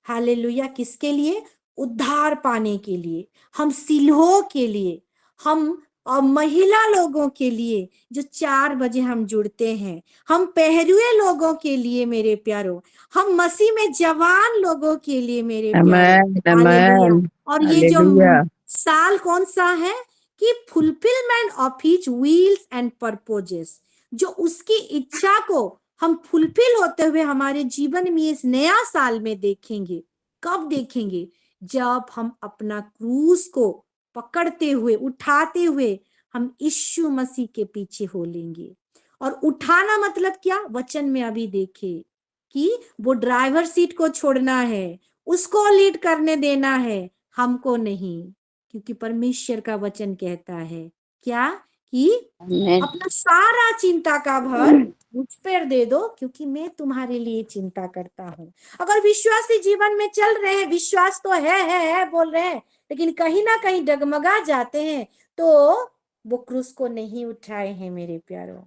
हालेलुया, किसके लिए? उद्धार पाने के लिए, हम सिल्हो के लिए, हम और महिला लोगों के लिए जो 4 बजे हम जुड़ते हैं, हम पहरुए लोगों के लिए मेरे प्यारो, हम मसीह में जवान लोगों के लिए मेरे प्यारो। Amen, hallelujah. आमेन। और ये जो हालेलुया। साल कौन सा है कि fulfilment of his wills and purposes, जो उसकी इच्छा को हम फुलफिल होते हुए हमारे जीवन में इस नया साल में देखेंगे। कब देखेंगे? जब हम अपना क्रूस को पकड़ते हुए, उठाते हुए हम यीशु मसीह के पीछे हो लेंगे। और उठाना मतलब क्या? वचन में अभी देखे कि वो ड्राइवर सीट को छोड़ना है, उसको लीड करने देना है, हमको नहीं। क्योंकि परमेश्वर का वचन कहता है क्या कि अपना सारा चिंता का भार मुझ पर दे दो, क्योंकि मैं तुम्हारे लिए चिंता करता हूँ। अगर विश्वासी जीवन में चल रहे हैं, विश्वास तो है बोल रहे हैं, लेकिन कहीं ना कहीं डगमगा जाते हैं, तो वो क्रूस को नहीं उठाए हैं मेरे प्यारों।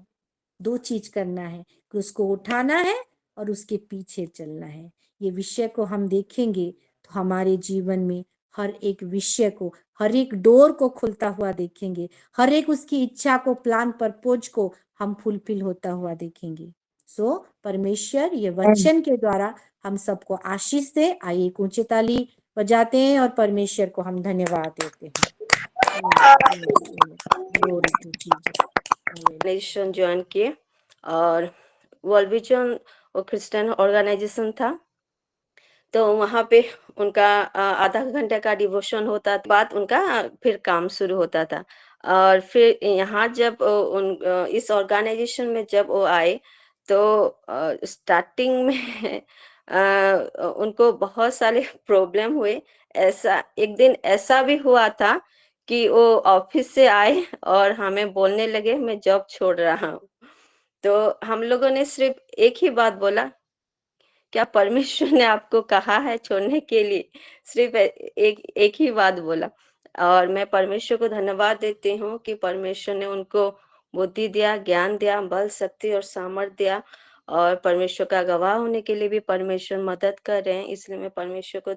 2 चीज करना है, क्रूस को उठाना है और उसके पीछे चलना है। ये विषय को हम देखेंगे तो हमारे जीवन में हर एक विषय को, हर एक डोर को खुलता हुआ देखेंगे, हर एक उसकी इच्छा को, प्लान परपोज को हम फुलफिल होता हुआ देखेंगे। सो परमेश्वर ये वचन के द्वारा हम सबको आशीष दे। आइए एक ऊंची ताली बजाते हैं और परमेश्वर को हम धन्यवाद देते हैं। Glory to Jesus. Organisation join किए, और वर्ल्ड विजन और क्रिश्चियन ऑर्गेनाइजेशन था। तो वहाँ पे उनका आधा घंटे का डिवोशन होता था, बाद उनका फिर काम शुरू होता था। और फिर यहाँ जब इस ऑर्गेनाइजेशन में जब वो आए, तो स्टार्टिंग में उनको बहुत सारे प्रॉब्लम हुए। ऐसा एक दिन ऐसा भी हुआ था कि वो ऑफिस से आए और हमें बोलने लगे मैं जॉब छोड़ रहा हूँ। तो हम लोगों ने सिर्फ एक ही बात बोला, क्या परमेश्वर ने आपको कहा है छोड़ने के लिए? सिर्फ एक ही बात बोला। और मैं परमेश्वर को धन्यवाद देती हूँ कि परमेश्वर ने उनको बुद्धि दिया, ज्ञान दिया, बल, शक्ति और सामर्थ दिया, और परमेश्वर का गवाह होने के लिए भी परमेश्वर मदद कर रहे हैं, इसलिए मैं परमेश्वर को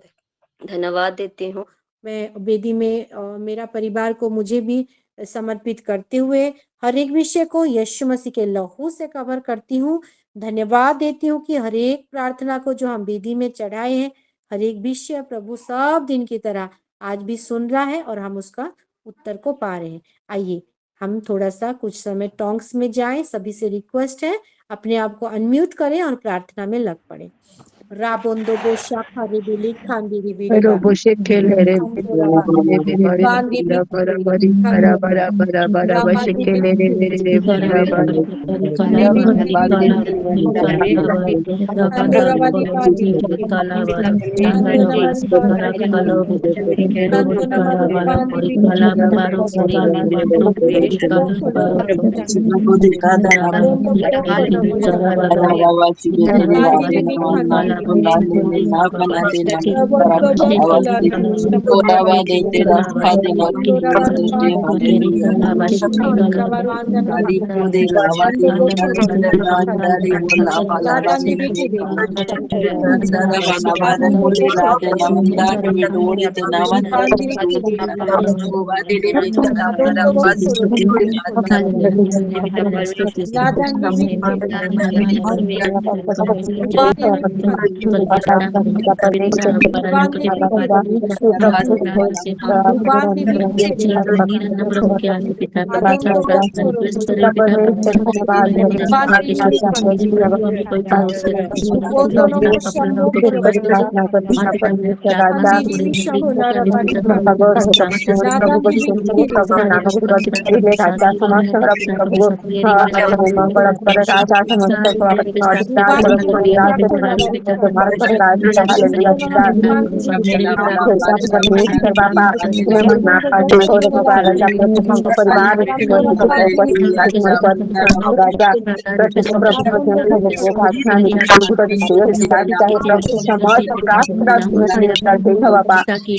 धन्यवाद देती हूँ। मैं वेदी में मेरा परिवार को मुझे भी समर्पित करते हुए हर एक विषय को यीशु मसीह के लहू से कवर करती हूँ। धन्यवाद देती हूँ कि हर एक प्रार्थना को जो हम वेदी में चढ़ाए हैं, हर एक विषय प्रभु सब दिन की तरह आज भी सुन रहा है और हम उसका उत्तर को पा रहे हैं। आइए हम थोड़ा सा कुछ समय टॉन्ग्स में जाएं। सभी से रिक्वेस्ट है अपने आप को अनम्यूट करें और प्रार्थना में लग पड़े। राबोंदो बोशा खारे बिली खांदी बिली रोबो शेकेल रे बांदी बरा बरा बरी बरा बरा बरा बरा बशेकेल रे बरा बरा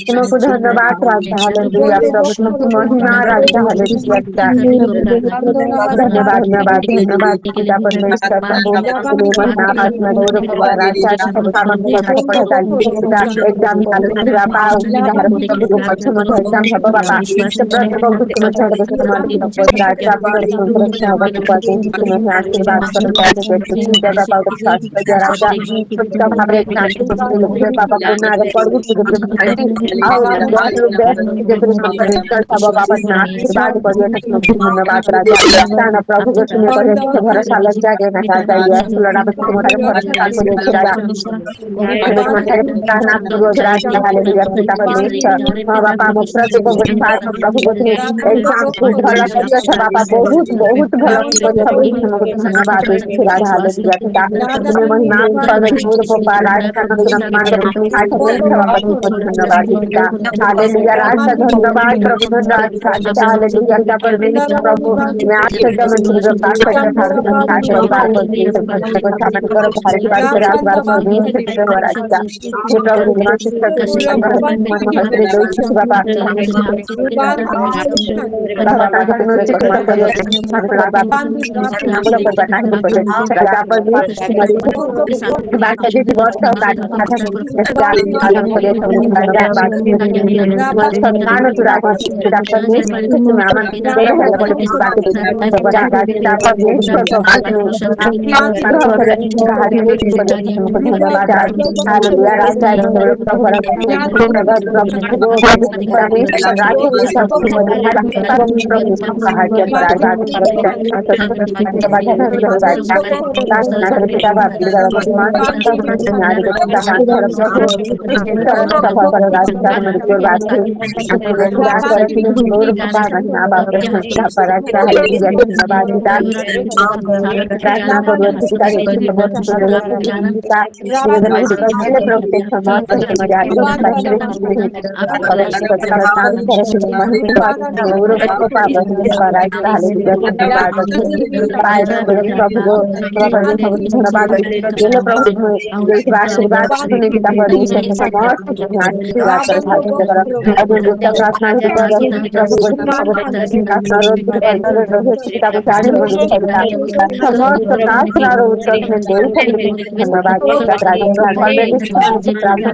तुमको धन्यवाद राजा हालेलुया प्रभु तुमकी महिमा राजा हालेलुया धन्यवाद धन्यवाद धन्यवाद पिता परमेश्वर प्रभु तुम्हें महिमा आत्मा गौरव प्रभु राजा सामर्थ को पढ़ता पिता एग्जाम चालू हुआ पा पिता हर प्रभु को पछम एग्जाम सब बाबा सब प्रभु तुम्हें छोड़ दे तुम्हारे को राजा पर सुरक्षा होगा पाते तुम्हें आशीर्वाद करता है कि जगह पर खास कर राजा सब हमारे एग्जाम को लोग बाबा को ना पढ़ू की आओ लोग जब रिजल्ट सब बाबा ना आशीर्वाद करिए धन्यवाद राजा ताना प्रभु को तुम्हें करे भरोसा लग जाए ना चाहिए लड़ा बच्चे तुम्हारे भरोसा को लेकर राजा तुम्हारे प्रार्थना रोज रात हालेलुया पिता परमेश्वर हां बाबा हम प्रति को साथ प्रभु को एग्जाम को भला करिए सब बाबा बहुत बहुत भला करिए सब धन्यवाद राजा हालेलुया पिता तुम्हें महिमा पवित्र पापा राजा का सम्मान करते आज बाबा धन्यवाद पिता हालेलुया राजा धन्यवाद प्रभु राजा हालेलुया पिता परमेश्वर प्रभु मैं आपसे जमन की प्रकाश करता हूं प्रकाश बार पर की भक्त को सामने करो भारत बार से रात बार पर दिन से राजा ये प्रभु निवास करते हैं हसरे दो छी बाबा बाबा का तुम्हें सम्मान करिए बाबा नाम पर बता के राजा पर तुम्हारी बात के वर्ष का आदम को ले सब राजा बात संतान तुरा को डॉक्टर ने तुम्हें आमंत्रित किया है बड़े बात के बड़ा राजा पर ईश्वर को धन्यवाद हालेलुया राजा प्रार्थना रात निवेदन वाला कर ले प्रभु के समाज पर हमारे आगे प्रभात का वाला नहीं मौसम पवित्र पवित्र नाम की तरह से महिमा पाते हैं और को पाप से पराई काले जैसे कि बात है पाए मेरे प्रभु को प्रभु को धन्यवाद ये लो प्रभु ये आशीर्वाद सुने पिता परमेश्वर के समस्त आशीर्वाद कर भाग जगह अब जो तक प्रार्थना ही कर रहे हैं प्रभु को प्रार्थना रोज की अंदर रहे पिता को चाहे बोले पिता समस्त प्रार्थना रो उत्तर में दे सकते धन्यवाद पिता राजन परमेश्वर प्रार्थना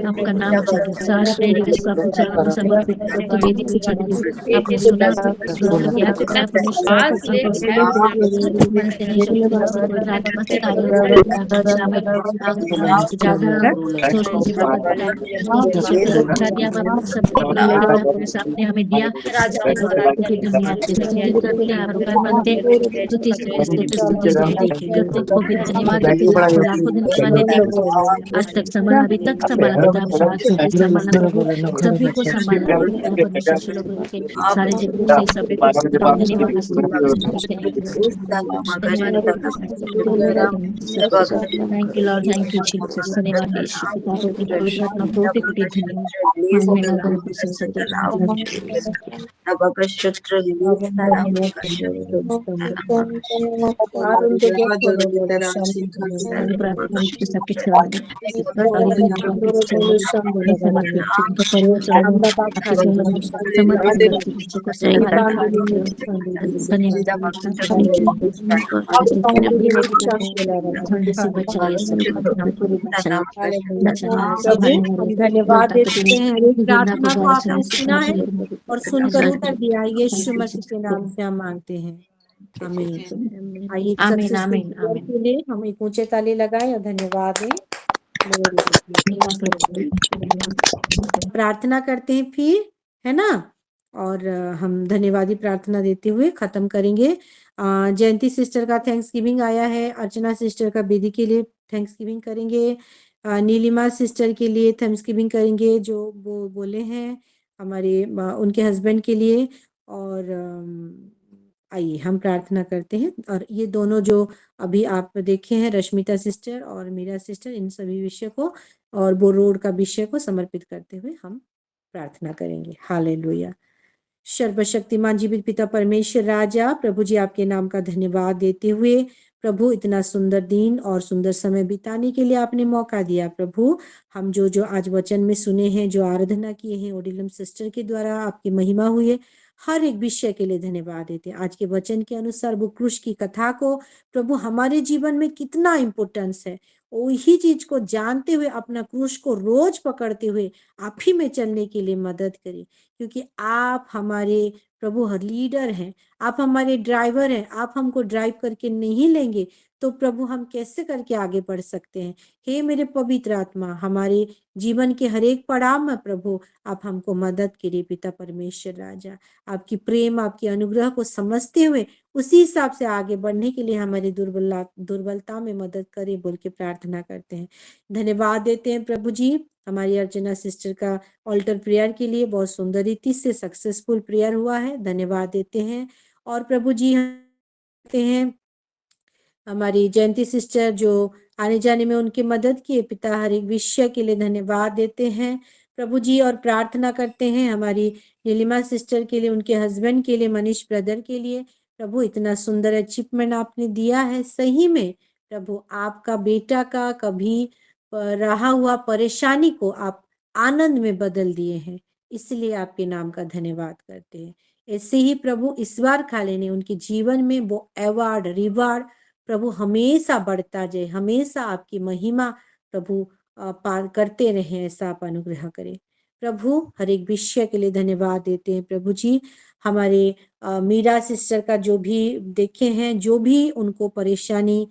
आपका नाम सारे अपने रिक्वेस्ट को आपको चरणों समर्पित आपकी वेदी पे चढ़ाएं। आपने सुना कि आप पिता परमेश्वर मन से नहीं शक्ति से कोई रात मत कार्य में ज्यादा सोचने से आपने हमें दिया धन्यवाद करते हैं बनते को भी धन्यवाद लाखों धन्यवाद देते आज तक संभाला अभी तक संभाला किताब संभाला सभी को संभाला सारे जगह से सभी thank you Lord thank you Jesus धन्यवाद यीशु पिता की पवित्र आत्मा कोटि कोटि धन्यवाद देते हैं। हर प्रार्थना को आपने सुना है और सुनकर उत्तर दिया। यीशु मसीह के नाम से हम मांगते हैं, आमीन। आइए के लिए हम एक ऊंचे ताली लगाए और धन्यवाद दें। प्रार्थना करते हैं फिर, है ना। और हम धन्यवादी प्रार्थना देते हुए खत्म करेंगे। जयंती सिस्टर का थैंक्सगिविंग आया है, अर्चना सिस्टर का बेदी के लिए थैंक्सगिविंग करेंगे, नीलिमा सिस्टर के लिए थैंक्सगिविंग करेंगे जो वो बोले हैं हमारे उनके हस्बैंड के लिए। और आइए हम प्रार्थना करते हैं। और ये दोनों जो अभी आप देखे हैं, रश्मिता सिस्टर और मीरा सिस्टर, इन सभी विषय को और वो रोड का विषय को समर्पित करते हुए हम प्रार्थना करेंगे। हालेलुया। सर्वशक्तिमान जीवित पिता परमेश्वर राजा, प्रभु जी आपके नाम का धन्यवाद देते हुए, प्रभु इतना सुंदर दिन और सुंदर समय बिताने के लिए आपने मौका दिया। प्रभु हम जो आज वचन में सुने हैं, जो आराधना किए हैं ओडिलम सिस्टर के द्वारा, आपकी महिमा हुई है, हर एक विषय के लिए धन्यवाद देते हैं। आज के वचन के अनुसार वो क्रूस की कथा को प्रभु हमारे जीवन में कितना इम्पोर्टेंस है, वही चीज को जानते हुए अपना क्रूस को रोज पकड़ते हुए आप ही में चलने के लिए मदद करें, क्योंकि आप हमारे प्रभु हर लीडर हैं, आप हमारे ड्राइवर हैं। आप हमको ड्राइव करके नहीं लेंगे तो प्रभु हम कैसे करके आगे बढ़ सकते हैं। हे मेरे पवित्र आत्मा, हमारे जीवन के हर एक पड़ाव में प्रभु आप हमको मदद करिए। पिता परमेश्वर राजा, आपकी प्रेम, आपकी अनुग्रह को समझते हुए उसी हिसाब से आगे बढ़ने के लिए हमारी दुर्बलता में मदद करे बोल के प्रार्थना करते हैं। धन्यवाद देते हैं प्रभु जी हमारी अर्चना सिस्टर का ऑल्टर प्रेयर के लिए, बहुत सुंदर रीति से सक्सेसफुल प्रेयर हुआ है, धन्यवाद देते हैं। और प्रभु जी कहते हैं हमारी जयंती सिस्टर जो आने जाने में उनकी मदद किए, पिता हर एक विषय के लिए धन्यवाद देते हैं प्रभु जी। और प्रार्थना करते हैं हमारी नीलिमा सिस्टर के लिए, उनके हस्बैंड के लिए, मनीष ब्रदर के लिए। प्रभु इतना सुंदर अचीवमेंट आपने दिया है, सही में प्रभु आपका बेटा का कभी रहा हुआ परेशानी को आप आनंद में बदल दिए हैं, इसलिए आपके नाम का धन्यवाद करते हैं। ऐसे ही प्रभु इस बार खाले ने उनके जीवन में वो अवार्ड रिवार्ड प्रभु हमेशा बढ़ता जाए, हमेशा आपकी महिमा प्रभु पार करते रहे, ऐसा आप अनुग्रह करें प्रभु। हर एक विषय के लिए धन्यवाद देते हैं प्रभु जी। हमारे मीरा सिस्टर का जो भी देखे हैं, जो भी उनको परेशानी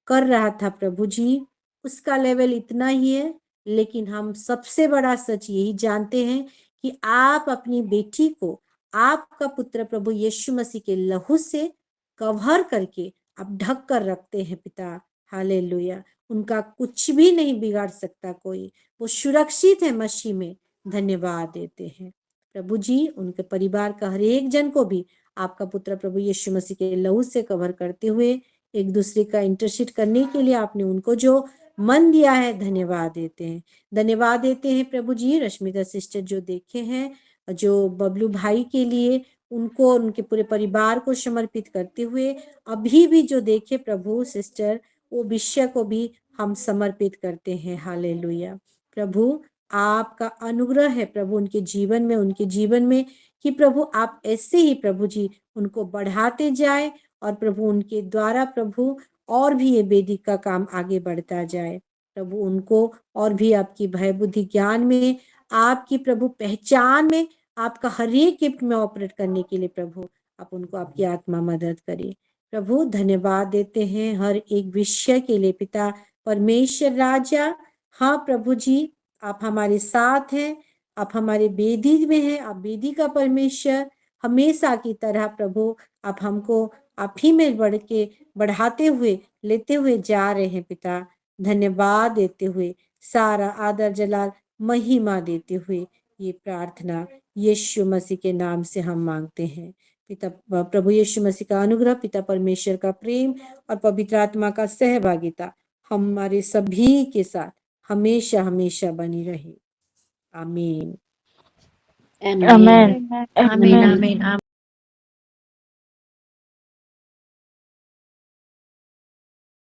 कर रहा था प्रभु जी, उसका लेवल इतना ही है, लेकिन हम सबसे बड़ा सच यही जानते हैं कि आप अपनी बेटी को आपका पुत्र प्रभु यीशु मसीह के लहू से कवर करके आप ढक कर रखते हैं पिता। हालेलुया। उनका कुछ भी नहीं बिगाड़ सकता कोई, वो सुरक्षित है मसीह में। धन्यवाद देते हैं प्रभु जी। उनके परिवार का हर एक जन को भी आपका पुत्र प्रभु यीशु मसीह के लहू से कवर करते हुए एक दूसरे का इंटरसीड करने के लिए आपने उनको जो मन दिया है, धन्यवाद देते हैं। धन्यवाद देते हैं प्रभु जी रश्मिता सिस्टर जो देखे हैं, जो बबलू भाई के लिए, उनको और उनके पूरे परिवार को समर्पित करते हुए अभी भी जो देखे प्रभु सिस्टर, वो विषय को भी हम समर्पित करते हैं। हालेलुया। प्रभु आपका अनुग्रह है प्रभु उनके जीवन में कि प्रभु आप ऐसे ही प्रभु जी उनको बढ़ाते जाए और प्रभु उनके द्वारा प्रभु और भी ये वेदी का काम आगे बढ़ता जाए। प्रभु उनको और भी आपकी भय बुद्धि ज्ञान में, आपकी प्रभु पहचान में, आपका हर एक गिफ्ट में ऑपरेट करने के लिए प्रभु आप उनको आपकी आत्मा मदद करे। प्रभु धन्यवाद देते हैं हर एक विषय के लिए पिता परमेश्वर राजा। हाँ प्रभु जी, आप हमारे साथ हैं, आप हमारे बेदी में हैं, आप बेदी का परमेश्वर हमेशा की तरह प्रभु आप हमको आप ही में बढ़ाते हुए लेते हुए जा रहे हैं पिता। धन्यवाद देते हुए, सारा आदर जलाल महिमा देते हुए ये प्रार्थना यीशु मसीह के नाम से हम मांगते हैं। पिता प्रभु यीशु मसीह का अनुग्रह, पिता परमेश्वर का प्रेम और पवित्र आत्मा का सहभागिता हमारे सभी के साथ हमेशा हमेशा बनी रहे। आमीन। आमीन आमीन।